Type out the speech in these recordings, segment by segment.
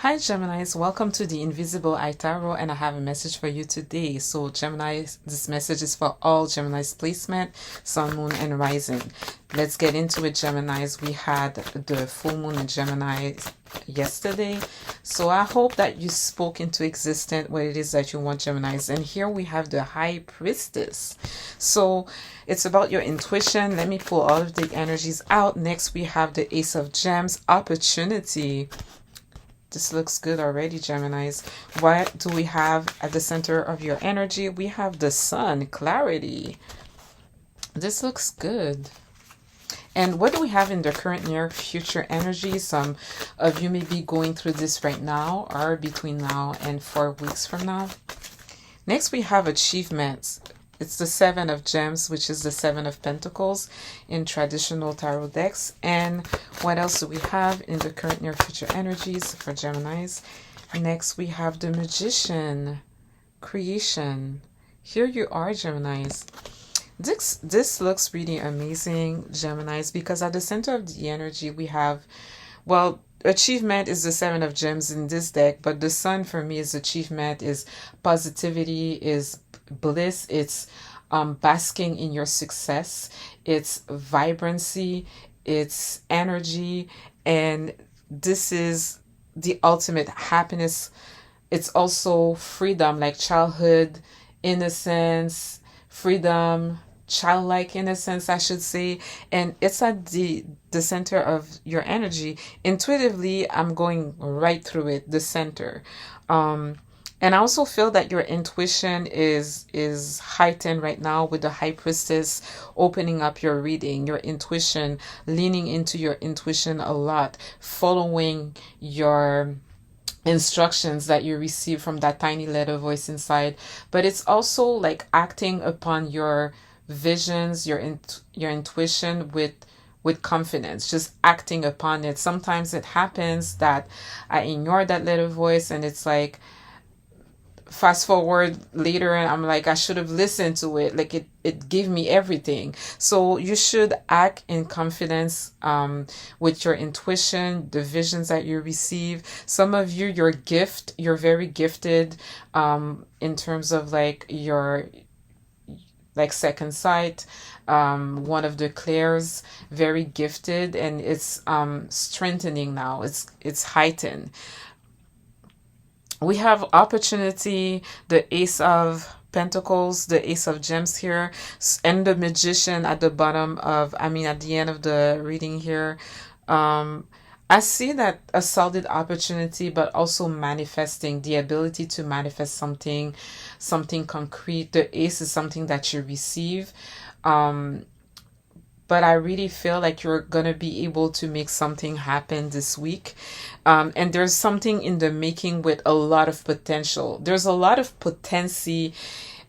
Hi Geminis, welcome to the Invisible Eye Tarot, and I have a message for you today. So Gemini, this message is for all Gemini's placement, Sun, Moon, and Rising. Let's get into it, Geminis. We had the full moon in Gemini yesterday, so I hope that you spoke into existence what it is that you want, Geminis. And here we have the High Priestess. So it's about your intuition. Let me pull all of the energies out. Next we have the Ace of Gems, opportunity. This looks good already, Geminis. What do we have at the center of your energy? We have the Sun, clarity. This looks good. And what do we have in the current near future energy? Some of you may be going through this right now or between now and 4 weeks from now. Next, we have achievements. It's the Seven of Gems, which is the Seven of Pentacles in traditional tarot decks. And what else do we have in the current near future energies for Geminis? Next, we have the Magician, creation. Here you are, Geminis. This looks really amazing, Geminis, because at the center of the energy we have, well, achievement is the Seven of Gems in this deck, but the Sun for me is achievement, is positivity, is bliss, it's basking in your success, it's vibrancy, it's energy, and this is the ultimate happiness. It's also freedom, like childhood, innocence, freedom, childlike innocence, I should say. And it's at the center of your energy. Intuitively, I'm going right through it, the center. And I also feel that your intuition is heightened right now with the High Priestess opening up your reading, your intuition, leaning into your intuition a lot, following your instructions that you receive from that tiny little voice inside. But it's also like acting upon your visions, your intuition with confidence, just acting upon it. Sometimes it happens that I ignore that little voice, and it's like fast forward later and I'm like, I should have listened to it. Like it gave me everything. So you should act in confidence with your intuition, the visions that you receive. Some of you, you're very gifted in terms of like your like second sight. One of the clairs, very gifted, and it's strengthening now. It's heightened. We have opportunity, the Ace of Pentacles, the Ace of Gems here, and the Magician at the bottom of, at the end of the reading here. I see that a solid opportunity, but also manifesting, the ability to manifest something concrete. The Ace is something that you receive. But I really feel like you're going to be able to make something happen this week. And there's something in the making with a lot of potential. There's a lot of potency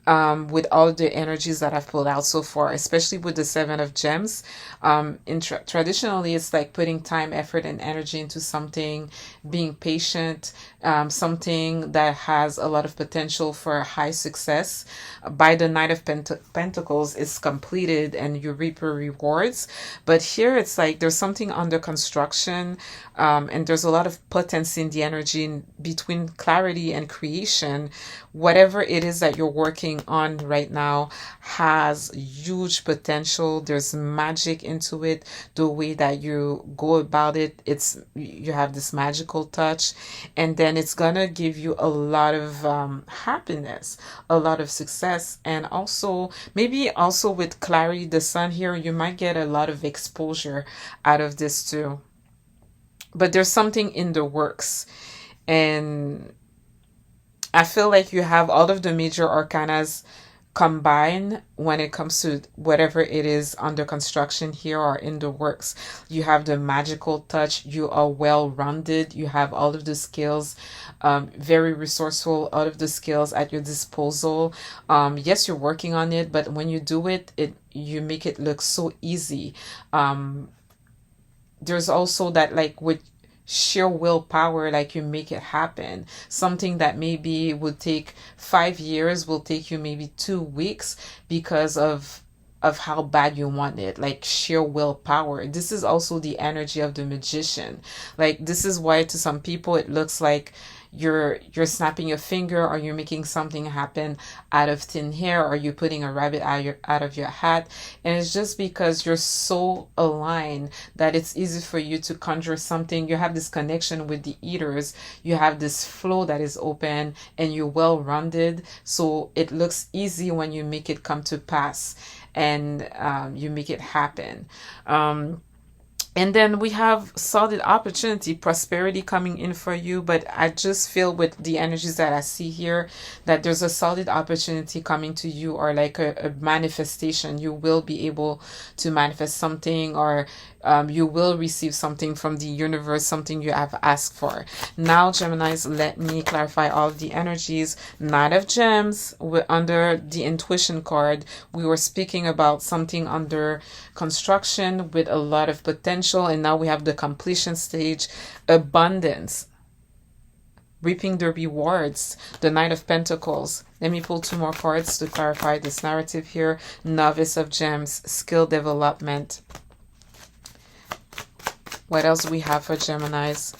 with all the energies that I've pulled out so far, especially with the Seven of Gems. Traditionally, it's like putting time, effort, and energy into something, being patient, something that has a lot of potential for high success. By the Knight of Pentacles, it's completed and you reap your rewards. But here it's like there's something under construction, and there's a lot of potency in the energy between clarity and creation. Whatever it is that you're working on right now has huge potential. There's magic into it. The way that you go about it, you have this magical touch, and then it's gonna give you a lot of happiness, a lot of success, and also maybe also with clarity, the Sun here, you might get a lot of exposure out of this too. But there's something in the works, and I feel like you have all of the major arcanas combined when it comes to whatever it is under construction here or in the works. You have the magical touch. You are well-rounded. You have all of the skills, very resourceful, all of the skills at your disposal. Yes, you're working on it, but when you do it, you make it look so easy. There's also that, like, with sheer willpower, like you make it happen. Something that maybe would take 5 years will take you maybe 2 weeks because of of how bad you want it, like sheer willpower. This is also the energy of the magician. Like, this is why to some people it looks like you're snapping your finger, or you're making something happen out of thin air, or you're putting a rabbit out of your hat. And it's just because you're so aligned that it's easy for you to conjure something. You have this connection with the eaters, you have this flow that is open, and you're well rounded, so it looks easy when you make it come to pass, and you make it happen. And then we have solid opportunity, prosperity coming in for you. But I just feel with the energies that I see here that there's a solid opportunity coming to you, or like a manifestation. You will be able to manifest something, or you will receive something from the universe, something you have asked for. Now, Geminis, let me clarify all of the energies. Knight of Gems, we're under the intuition card. We were speaking about something under construction with a lot of potential, and now we have the completion stage, abundance, reaping the rewards, the Knight of Pentacles. Let me pull 2 more cards to clarify this narrative here. Novice of Gems, skill development. What else do we have for Geminis?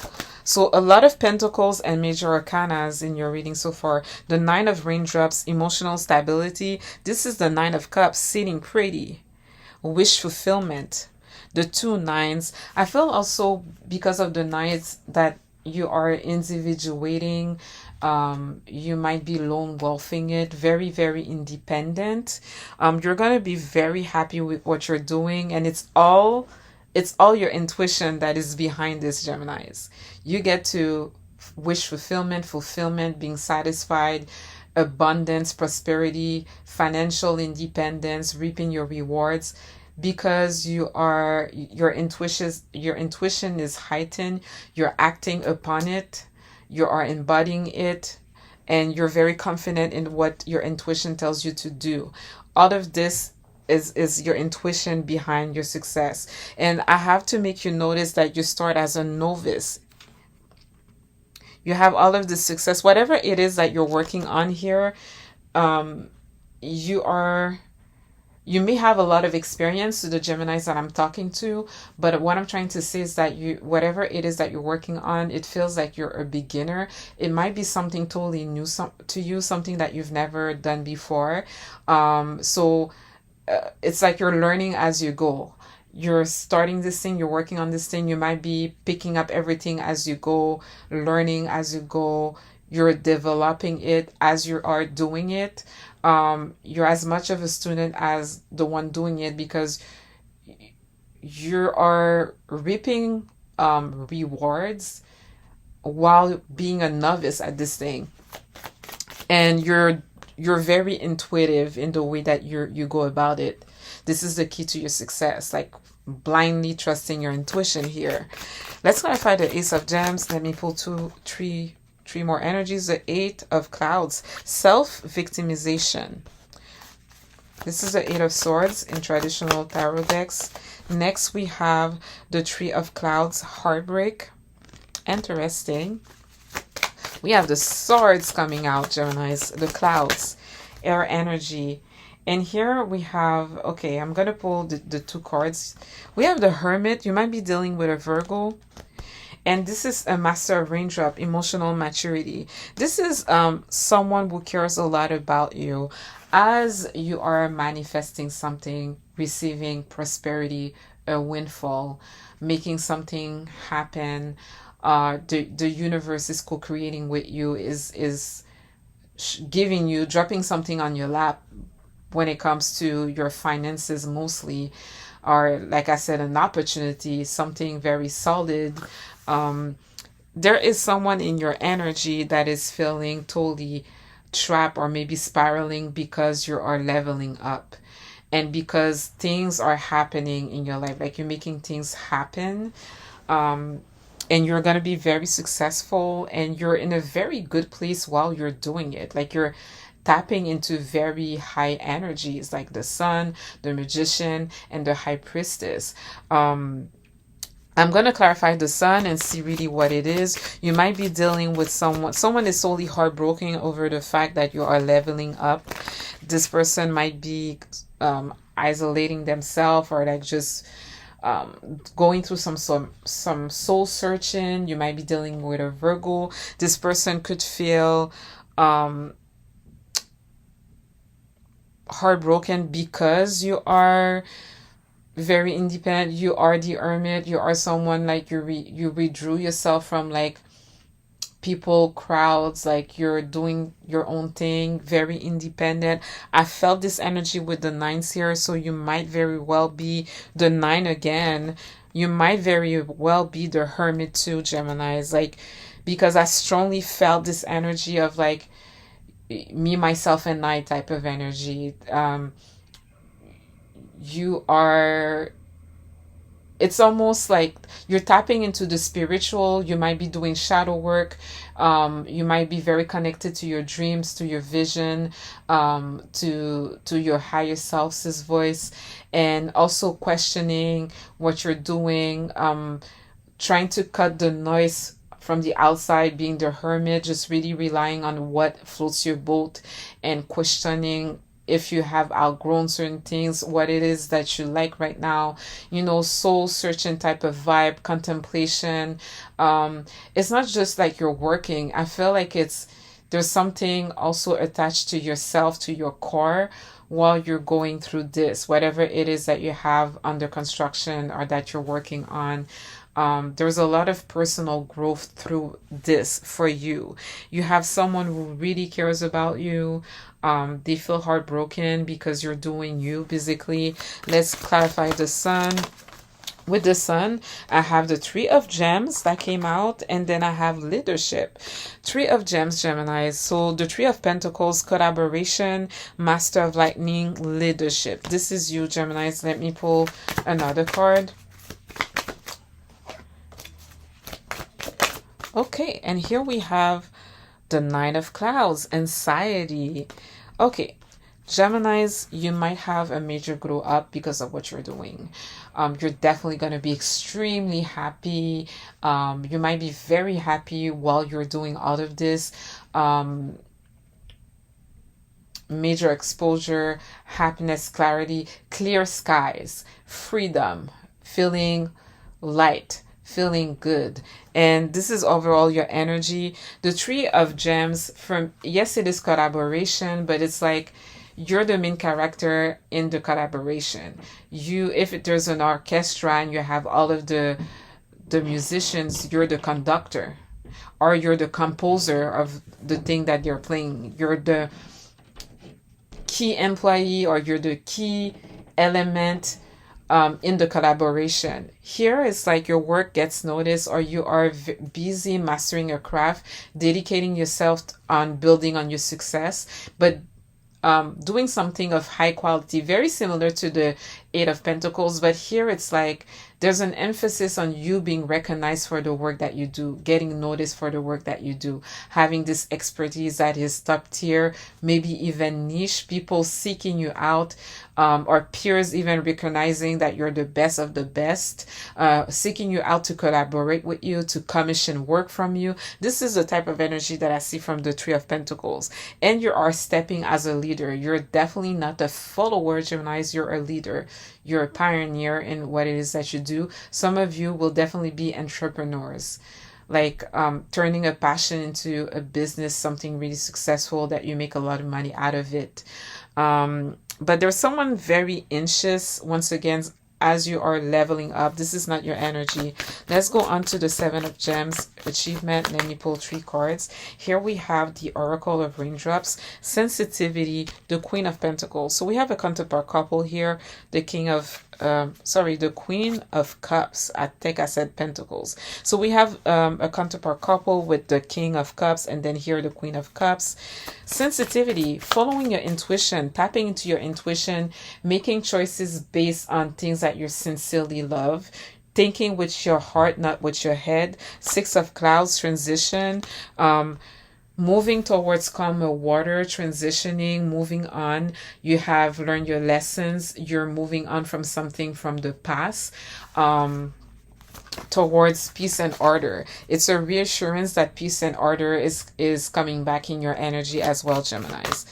So a lot of Pentacles and major arcanas in your reading so far. The 9 of Raindrops, emotional stability. This is the 9 of Cups, sitting pretty. Wish fulfillment. The 2 nines. I feel also because of the nines that you are individuating. You might be lone wolfing it, very, very independent. You're going to be very happy with what you're doing, and it's all your intuition that is behind this, Geminis. You get to wish fulfillment, being satisfied, abundance, prosperity, financial independence, reaping your rewards, because your intuition is heightened. You're acting upon it. You are embodying it, and you're very confident in what your intuition tells you to do. All of this is your intuition behind your success. And I have to make you notice that you start as a novice. You have all of the success, whatever it is that you're working on here. You may have a lot of experience to the Geminis that I'm talking to, but what I'm trying to say is that whatever it is that you're working on, it feels like you're a beginner. It might be something totally new to you, something that you've never done before. It's like you're learning as you go. You're starting this thing, you're working on this thing. You might be picking up everything as you go, learning as you go. You're developing it as you are doing it. You're as much of a student as the one doing it, because you are reaping rewards while being a novice at this thing. And you're very intuitive in the way that you go about it. This is the key to your success, like blindly trusting your intuition here. Let's clarify the Ace of Gems. Let me pull three more energies. The 8 of Clouds, self-victimization. This is the 8 of Swords in traditional tarot decks. Next, we have the 3 of Clouds, heartbreak. Interesting. We have the swords coming out, Geminis, the clouds, air energy. And here we have, okay, I'm going to pull the 2 cards. We have the Hermit. You might be dealing with a Virgo. And this is a Master of Raindrop, emotional maturity. This is someone who cares a lot about you as you are manifesting something, receiving prosperity, a windfall, making something happen. The universe is co-creating with you, is giving you, dropping something on your lap when it comes to your finances mostly, or like I said, an opportunity, something very solid. There is someone in your energy that is feeling totally trapped or maybe spiraling because you are leveling up, and because things are happening in your life, like you're making things happen. And you're going to be very successful, and you're in a very good place while you're doing it. Like you're tapping into very high energies, like the Sun, the Magician, and the High Priestess. I'm going to clarify the Sun and see really what it is. You might be dealing with someone is solely heartbroken over the fact that you are leveling up. This person might be isolating themselves, or like just going through some soul searching. You might be dealing with a Virgo. This person could feel heartbroken because you are very independent. You are the hermit. You are someone like you withdrew yourself from like people, crowds, like you're doing your own thing, very independent. I felt this energy with the nines here, so you might very well be the nine again. You might very well be the hermit too, Gemini's, like, because I strongly felt this energy of like me, myself, and I type of energy. You are, it's almost like you're tapping into the spiritual. You might be doing shadow work. You might be very connected to your dreams, to your vision, to your higher self's voice, and also questioning what you're doing, trying to cut the noise from the outside, being the hermit, just really relying on what floats your boat and questioning if you have outgrown certain things, what it is that you like right now, soul searching type of vibe, contemplation. It's not just like you're working. I feel like there's something also attached to yourself, to your core, while you're going through this, whatever it is that you have under construction or that you're working on. There's a lot of personal growth through this for you. You have someone who really cares about you. They feel heartbroken because you're doing you, basically. Let's clarify the sun. With the sun, I have the Three of Gems that came out, and then I have leadership. Three of Gems, Gemini. So the Three of Pentacles, collaboration, Master of Lightning, leadership. This is you, Gemini. Let me pull another card. Okay, and here we have the Nine of Clouds, anxiety. Okay, Geminis, you might have a major glow up because of what you're doing. You're definitely going to be extremely happy. You might be very happy while you're doing all of this. Major exposure, happiness, clarity, clear skies, freedom, feeling light, feeling good. And this is overall your energy. The Three of Gems, yes, it is collaboration, but it's like you're the main character in the collaboration. If there's an orchestra and you have all of the musicians, you're the conductor, or you're the composer of the thing that you're playing. You're the key employee, or you're the key element in the collaboration. Here it's like your work gets noticed, or you are busy mastering your craft, dedicating yourself on building on your success, but doing something of high quality, very similar to the Eight of Pentacles. But here it's like there's an emphasis on you being recognized for the work that you do, getting noticed for the work that you do, having this expertise that is top tier, maybe even niche, people seeking you out, or peers even recognizing that you're the best of the best, seeking you out to collaborate with you, to commission work from you. This is the type of energy that I see from the Three of Pentacles. And you are stepping as a leader. You're definitely not a follower, Geminis. You're a leader. You're a pioneer in what it is that you do. Some of you will definitely be entrepreneurs, like turning a passion into a business, something really successful that you make a lot of money out of it. But there's someone very anxious, once again, as you are leveling up. This is not your energy. Let's go on to the Seven of Gems, achievement. Let me pull 3 cards. Here we have the Oracle of Raindrops, sensitivity, the Queen of Pentacles. So we have a counterpart couple here, the the Queen of Cups. I think I said Pentacles. So we have a counterpart couple with the King of Cups, and then here the Queen of Cups. Sensitivity, following your intuition, tapping into your intuition, making choices based on things that you sincerely love, thinking with your heart, not with your head. Six of Clouds, transition, moving towards calmer water, transitioning, moving on. You have learned your lessons. You're moving on from something from the past, towards peace and order. It's a reassurance that peace and order is coming back in your energy as well, Geminis.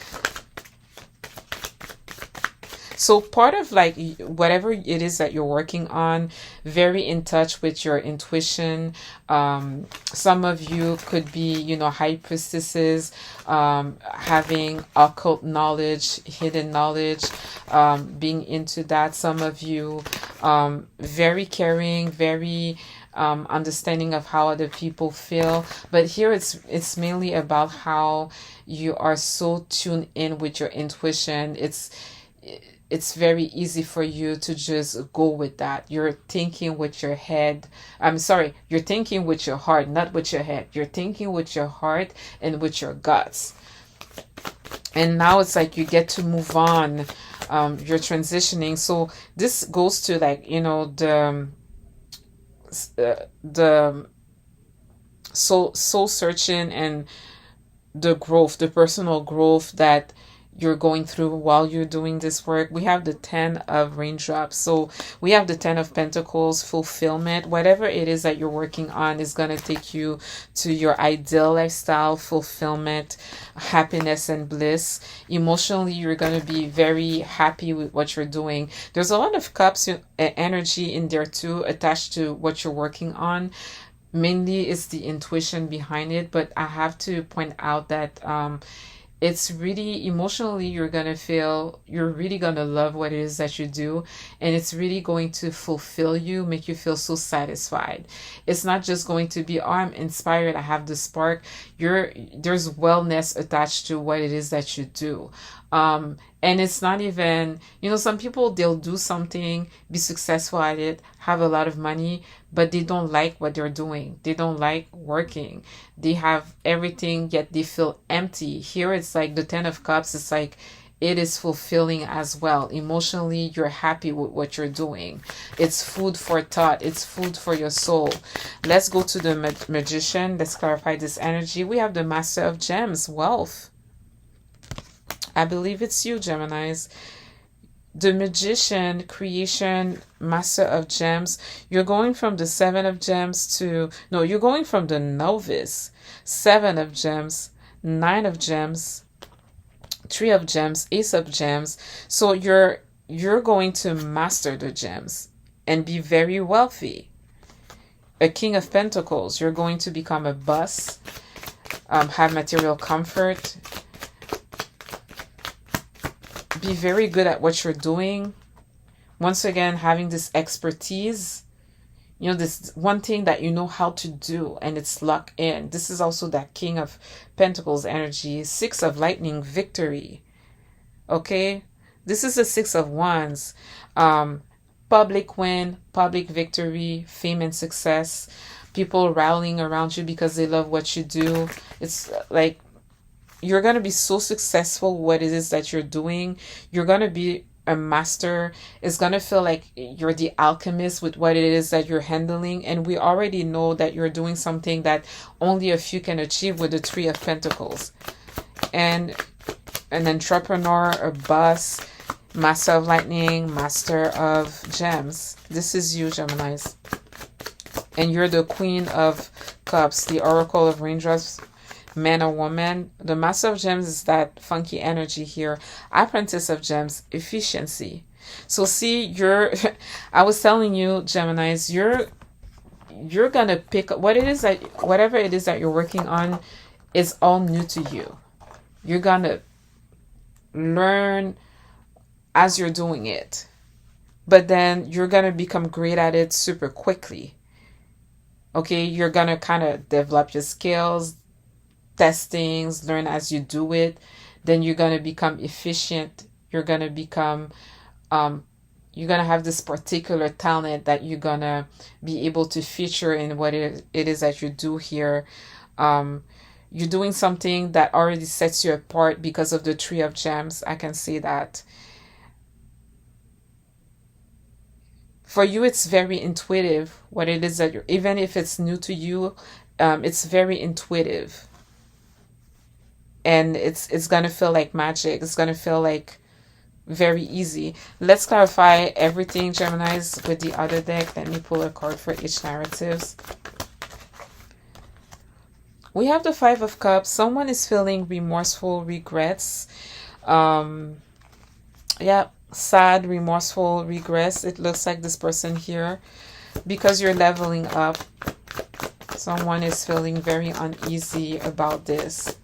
So part of like whatever it is that you're working on, very in touch with your intuition. Some of you could be, high priestesses, having occult knowledge, hidden knowledge, being into that. Some of you, very caring, very understanding of how other people feel. But here it's mainly about how you are so tuned in with your intuition. It's very easy for you to just go with that. You're thinking with your head. I'm sorry, you're thinking with your heart, not with your head. You're thinking with your heart and with your guts. And now it's like you get to move on. You're transitioning. So this goes to like, the soul searching and the growth, the personal growth that you're going through while you're doing this work. We have the 10 of raindrops. So we have the 10 of pentacles, fulfillment. Whatever it is that you're working on is going to take you to your ideal lifestyle, fulfillment, happiness, and bliss. Emotionally, you're going to be very happy with what you're doing. There's a lot of cups energy in there too, attached to what you're working on. Mainly it's the intuition behind it, but I have to point out that it's really emotionally you're really gonna love what it is that you do, and it's really going to fulfill you, make you feel so satisfied. It's not just going to be, oh, I'm inspired, I have the spark. There's wellness attached to what it is that you do. And it's not even, some people, they'll do something, be successful at it, have a lot of money, but they don't like what they're doing. They don't like working. They have everything, yet they feel empty. Here it's like the 10 of cups. It's like it is fulfilling as well. Emotionally, you're happy with what you're doing. It's food for thought. It's food for your soul. Let's go to the magician. Let's clarify this energy. We have the master of gems, wealth. I believe it's you, Geminis. The magician, creation, master of gems. You're going from the 7 of gems you're going from the novice, 7 of gems, 9 of gems, 3 of gems, ace of gems. So you're going to master the gems and be very wealthy. A king of pentacles. You're going to become a boss, have material comfort, be very good at what you're doing. Once again, having this expertise, this one thing that you know how to do, and it's locked in. This is also that king of pentacles energy. 6 of lightning, victory. Okay, this is the 6 of wands. Public win, public victory, fame and success. People rallying around you because they love what you do. It's like you're going to be so successful what it is that you're doing. You're going to be a master. It's going to feel like you're the alchemist with what it is that you're handling. And we already know that you're doing something that only a few can achieve with the 3 of pentacles. And an entrepreneur, a boss, master of lightning, master of gems. This is you, Geminis. And you're the queen of cups, the oracle of raindrops, man or woman. The master of gems is that funky energy here. Apprentice of gems, efficiency. So see, I was telling you, Geminis, you're gonna pick up whatever it is that you're working on is all new to you. You're gonna learn as you're doing it, but then you're gonna become great at it super quickly. Okay, you're gonna kind of develop your skills, test things, learn as you do it. Then you're going to become efficient. You're going to become, you're going to have this particular talent that you're going to be able to feature in what it is that you do here. You're doing something that already sets you apart because of the 3 of gems. I can see that. For you, it's very intuitive what it is that even if it's new to you, it's very intuitive. And it's going to feel like magic. It's going to feel like very easy. Let's clarify everything, Geminis, with the other deck. Let me pull a card for each narratives. We have the 5 of Cups. Someone is feeling remorseful, regrets. Yeah, sad, remorseful, regrets. It looks like this person here, because you're leveling up, someone is feeling very uneasy about this.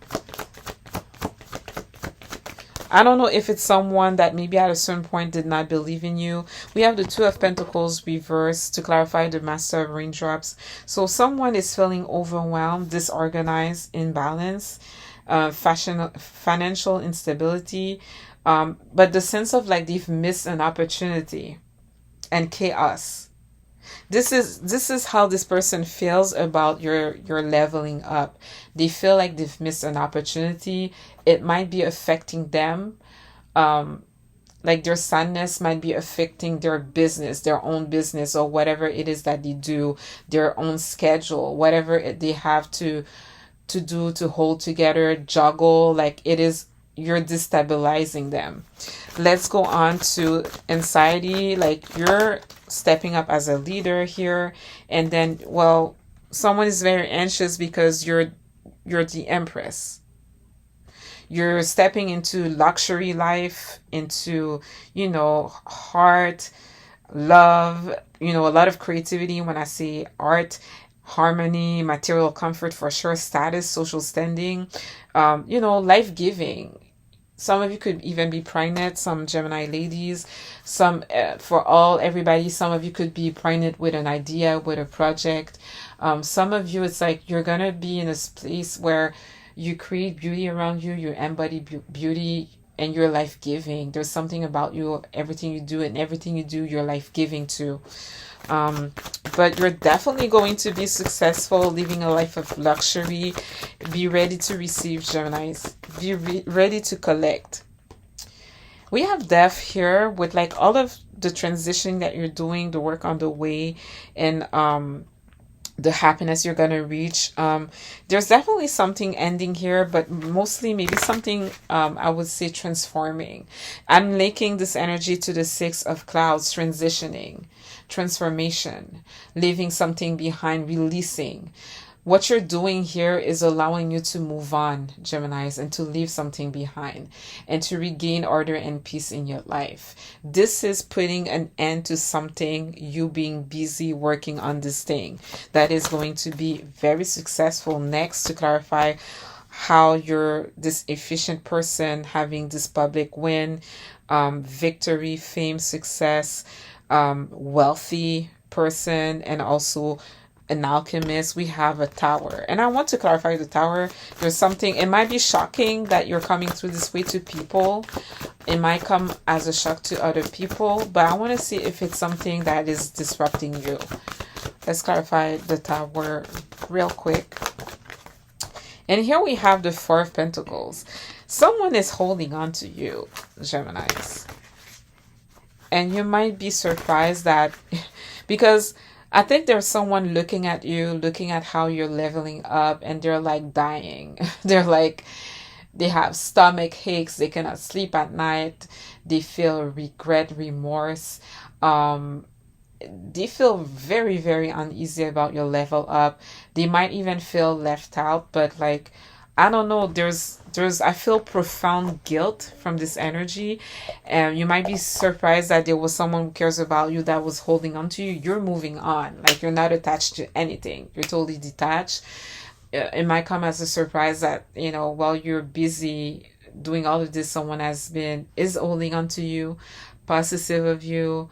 I don't know if it's someone that maybe at a certain point did not believe in you. We have the Two of Pentacles reversed to clarify the Master of Raindrops. So someone is feeling overwhelmed, disorganized, imbalanced, financial instability, but the sense of like they've missed an opportunity and chaos. This is how this person feels about your leveling up. They feel like they've missed an opportunity. It might be affecting them. Like their sadness might be affecting their business, their own business, or whatever it is that they do, their own schedule, whatever they have to do to hold together, juggle. Like it is, you're destabilizing them. Let's go on to anxiety. Like you're stepping up as a leader here, and then, well, someone is very anxious because you're the Empress. You're stepping into luxury life, into, heart, love, a lot of creativity. When I say art, harmony, material comfort for sure, status, social standing, life giving. Some of you could even be pregnant, some Gemini ladies, some, everybody, some of you could be pregnant with an idea, with a project. Some of you, it's like you're going to be in a place where you create beauty around you, you embody beauty, and you're life-giving. There's something about you, everything you do, and everything you do, you're life-giving too. But you're definitely going to be successful, living a life of luxury. Be ready to receive, Geminis. Be ready to collect. We have death here with like all of the transition that you're doing, the work on the way, and the happiness you're going to reach. There's definitely something ending here, but mostly maybe something, I would say, transforming. I'm linking this energy to the Six of Clouds, transitioning, transformation, leaving something behind, releasing. What you're doing here is allowing you to move on, Geminis, and to leave something behind and to regain order and peace in your life. This is putting an end to something, you being busy working on this thing that is going to be very successful. Next, to clarify how you're this efficient person having this public win, victory, fame, success, wealthy person, and also an alchemist. We have a Tower, and I want to clarify the Tower. There's something, it might be shocking that you're coming through this way to people. It might come as a shock to other people, but I want to see if it's something that is disrupting you. Let's clarify the Tower real quick. And here we have the Four of Pentacles. Someone is holding on to you, Geminis, and you might be surprised that because I think there's someone looking at you, looking at how you're leveling up, and they're like dying. They're like, they have stomach aches, they cannot sleep at night, they feel regret, remorse. They feel very, very uneasy about your level up. They might even feel left out, but like, I don't know, I feel profound guilt from this energy, and you might be surprised that there was someone who cares about you that was holding on to you. You're moving on, like you're not attached to anything. You're totally detached. It might come as a surprise that, while you're busy doing all of this, someone is holding on to you, possessive of you,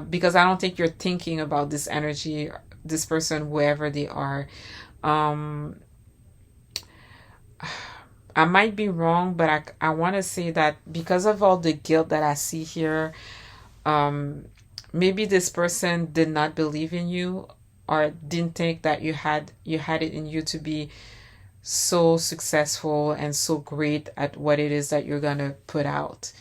because I don't think you're thinking about this energy, this person, whoever they are. I might be wrong, but I want to say that because of all the guilt that I see here, maybe this person did not believe in you, or didn't think that you had it in you to be so successful and so great at what it is that you're going to put out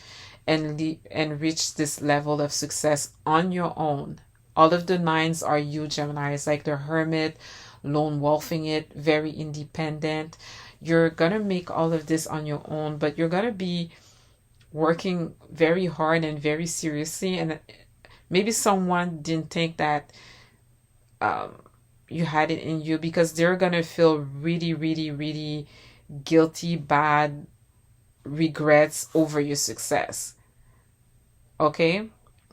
and reach this level of success on your own. All of the nines are you, Gemini. It's like the Hermit, lone wolfing it, very independent. You're going to make all of this on your own, but you're going to be working very hard and very seriously. And maybe someone didn't think that you had it in you, because they're going to feel really, really, really guilty, bad regrets over your success. Okay.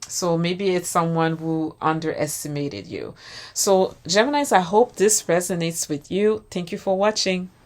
So maybe it's someone who underestimated you. So Geminis, I hope this resonates with you. Thank you for watching.